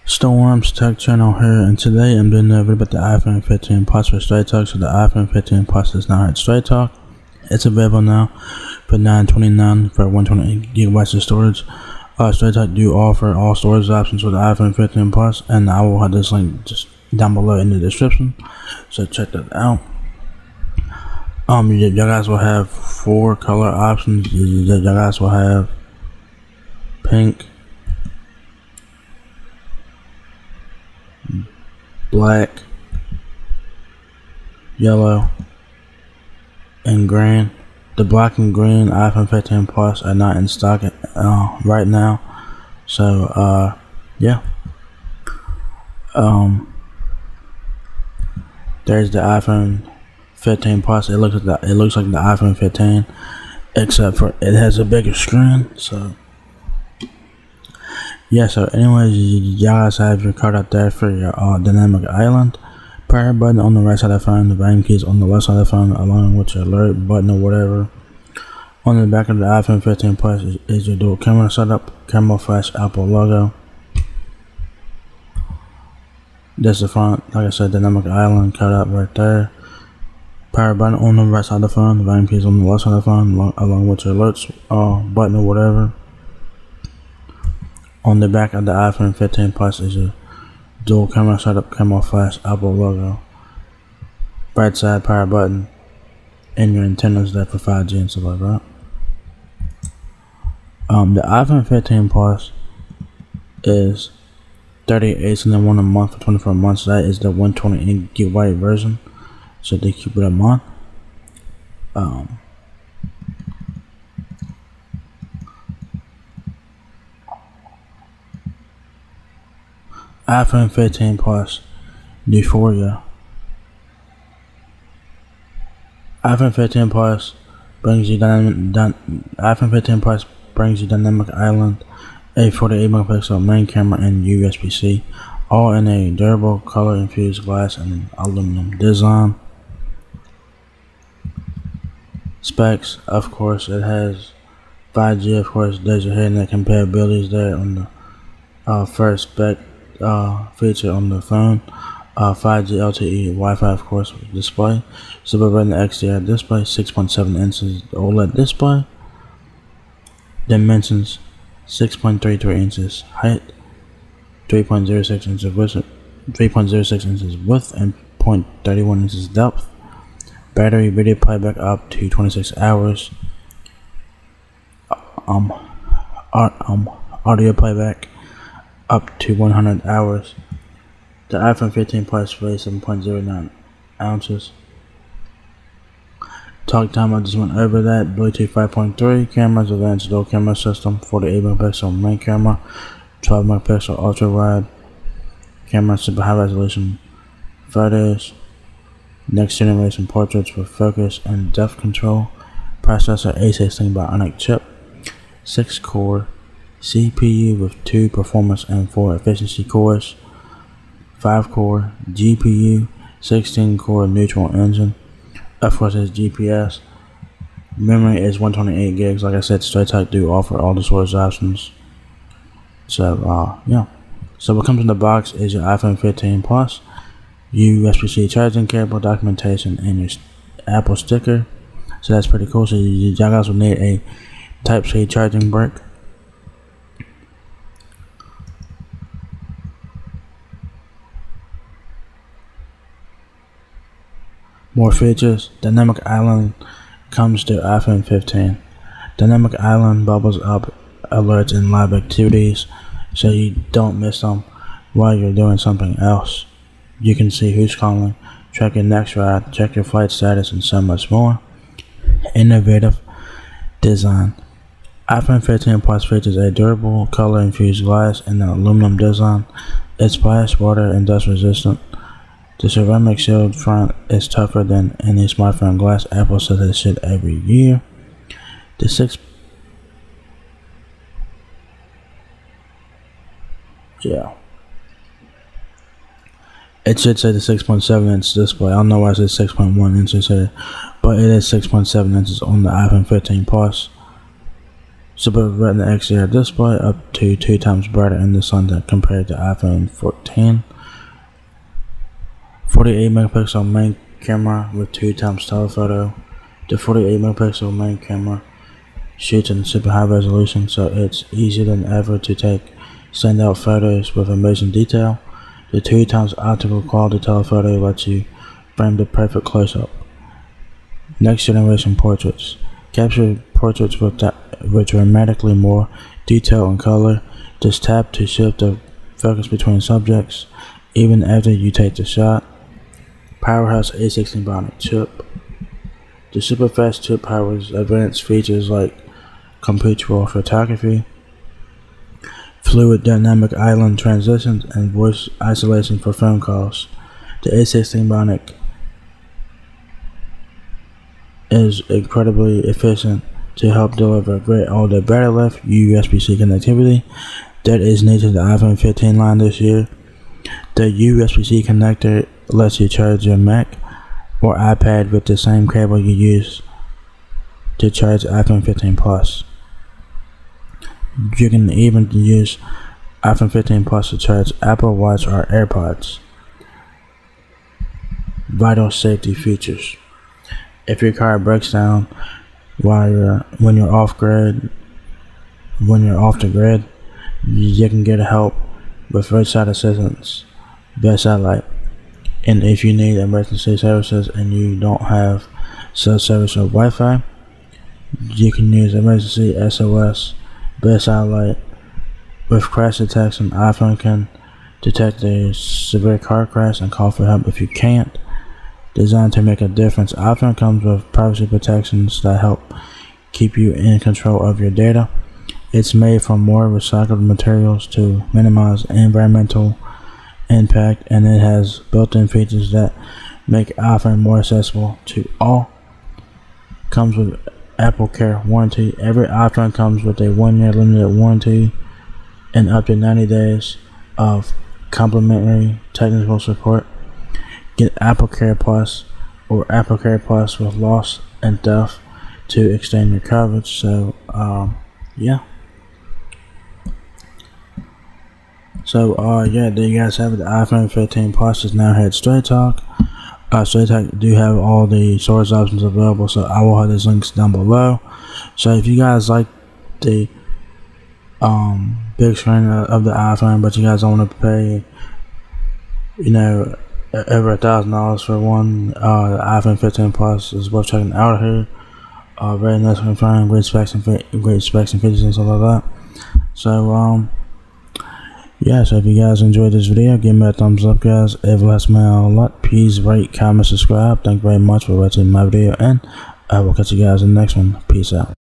Storm's Tech Channel here, and today I'm doing a video about the iPhone 15 Plus for Straight Talk. So the iPhone 15 Plus is now at Straight Talk. It's available now for $9.29 for 128 gigabytes of storage. Straight Talk do offer all storage options for the iPhone 15 Plus, and I will have this link just down below in the description. So check that out. You guys will have 4 color options. You guys will have pink, black, yellow, and green. The black and green iPhone 15 Plus are not in stock right now. So yeah. There's the iPhone 15 Plus. It looks like the iPhone 15, except for it has a bigger screen. So yeah, so anyways, you guys have your card out there for your dynamic island. Power button on the right side of the phone, the volume keys on the left side of the phone, along with your alert button or whatever. On the back of the iPhone 15 Plus is your dual camera setup, camera flash, Apple logo. That's the front, like I said, dynamic island cut out right there. Power button on the right side of the phone, the volume keys on the left side of the phone, along with your alerts button or whatever. On the back of the iPhone 15 Plus is a dual camera setup, camera flash, Apple logo, right side power button, and your antennas there for 5G and stuff like that. The iPhone 15 Plus is $38.71 a month for 24 months. That is the 128 gigabyte version, so they keep it in mind. iPhone 15 Plus Euphoria. iPhone 15 Plus brings you iPhone 15 Plus brings you dynamic island, a 48 megapixel main camera, and USB-C, all in a durable color infused glass and aluminum design. Specs, of course, it has 5G. Of course, there's your head neck compatibilities there on the first spec feature on the phone. 5G LTE Wi-Fi, of course, display. Super Retina XDR display, 6.7 inches OLED display. Dimensions, 6.33 inches height, 3.06 inches width, 3.06 inches width, and 0.31 inches depth. Battery video playback up to 26 hours. Audio playback up to 100 hours. The iPhone 15 Plus weighs 7.09 ounces. Talk time, I just went over that. Bluetooth 5.3, cameras, advanced dual camera system, 48 megapixel main camera, 12 megapixel ultra wide camera, super high resolution photos, next generation portraits with focus and depth control. Processor A16 Bionic chip, 6-core CPU with 2 performance and 4 efficiency cores, 5-core GPU, 16-core neutral engine. Of course, it's GPS. Memory is 128 gigs. Like I said, Straight Talk do offer all the storage options. So yeah. So what comes in the box is your iPhone 15 Plus, USB-C charging cable, documentation, and your Apple sticker. So that's pretty cool. So you guys will need a Type-C charging brick. More features. Dynamic Island comes to iPhone 15. Dynamic Island bubbles up alerts and live activities, so you don't miss them while you're doing something else. You can see who's calling, track your next ride, check your flight status, and so much more. Innovative design. iPhone 15 Plus features a durable color infused glass and an aluminum design. It's splash, water, and dust resistant. The ceramic shield front is tougher than any smartphone glass. Apple says this shit every year. It should say the 6.7 inch display. I don't know why it says 6.1 inches here, but it is 6.7 inches on the iPhone 15 Plus. Super Retina XDR display, up to 2 times brighter in the sun compared to iPhone 14. 48 megapixel main camera with 2 times telephoto. The 48 megapixel main camera shoots in super high resolution, so it's easier than ever to take standout photos with amazing detail. The 2 times optical quality telephoto lets you frame the perfect close-up. Next generation portraits. Capture portraits with dramatically more detail and color. Just tap to shift the focus between subjects, even after you take the shot. Powerhouse A16 Bionic chip. The super fast chip powers advanced features like computeral photography, fluid dynamic island transitions, and voice isolation for phone calls. The A16 Bionic is incredibly efficient to help deliver great all-day battery life, USB-C connectivity that is needed to the iPhone 15 line this year. The USB-C connector lets you charge your Mac or iPad with the same cable you use to charge iPhone 15 Plus. You can even use iPhone 15 Plus to charge Apple Watch or AirPods. Vital safety features. If your car breaks down when you're off the grid, you can get help with roadside assistance via satellite. And if you need emergency services and you don't have cell service or Wi-Fi, you can use emergency SOS via satellite. With crash detection, iPhone can detect a severe car crash and call for help if you can't. Designed to make a difference, iPhone comes with privacy protections that help keep you in control of your data. It's made from more recycled materials to minimize environmental impact, and it has built-in features that make iPhone more accessible to all. Comes with Apple Care warranty. Every iPhone comes with a 1-year limited warranty and up to 90 days of complimentary technical support. Get Apple Care Plus or Apple Care Plus with loss and theft to extend your coverage. So, yeah. So, yeah, there you guys have it. The iPhone 15 Plus is now here at Straight Talk. Straight Talk do have all the storage options available, so I will have those links down below. So, if you guys like the big screen of the iPhone, but you guys don't want to pay, over $1,000 for one, the iPhone 15 Plus is worth checking out here. Very nice looking phone, great specs and features and stuff like that. So, yeah, so if you guys enjoyed this video, give me a thumbs up, guys. If it lets me out a lot, please rate, comment, subscribe. Thank you very much for watching my video, and I will catch you guys in the next one. Peace out.